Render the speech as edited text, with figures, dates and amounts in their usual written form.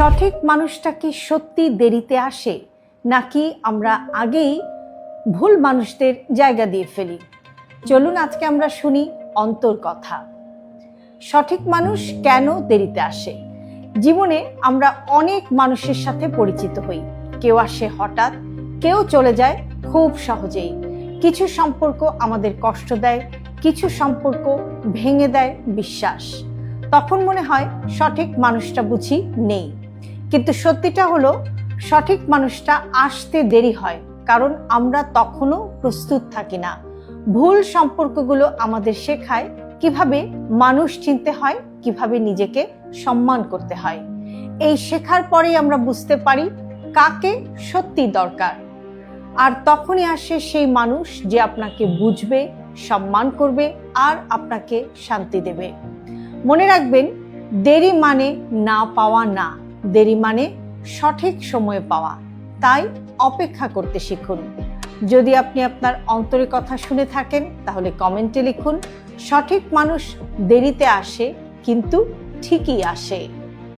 সঠিক মানুষটা কি সত্যি দেরিতে আসে, নাকি আমরা আগেই ভুল মানুষদের জায়গা দিয়ে ফেলি? চলুন আজকে আমরা শুনি অন্তর কথা। সঠিক মানুষ কেন দেরিতে আসে? জীবনে আমরা অনেক মানুষের সাথে পরিচিত হই। কেউ আসে হঠাৎ, কেউ চলে যায় খুব সহজেই। কিছু সম্পর্ক আমাদের কষ্ট দেয়, কিছু সম্পর্ক ভেঙে দেয় বিশ্বাস। তখন মনে হয় সঠিক মানুষটা বুঝি নেই। কিন্তু সত্যিটা হলো, সঠিক মানুষটা আসতে দেরি হয় কারণ আমরা তখনও প্রস্তুত থাকি না। ভুল সম্পর্কগুলো আমাদের শেখায় কিভাবে মানুষ চিনতে হয়, কিভাবে নিজেকে সম্মান করতে হয়। এই শেখার পরেই আমরা বুঝতে পারি কাকে সত্যি দরকার। আর তখনই আসে সেই মানুষ যে আপনাকে বুঝবে, সম্মান করবে আর আপনাকে শান্তি দেবে। মনে রাখবেন, দেরি মানে না পাওয়া না, দেরি মানে সঠিক সময়ে পাওয়া। তাই অপেক্ষা করতে শিখুন। যদি আপনি আপনার অন্তরের কথা শুনে থাকেন তাহলে কমেন্টে লিখুন, সঠিক মানুষ দেরিতে আসে কিন্তু ঠিকই আসে।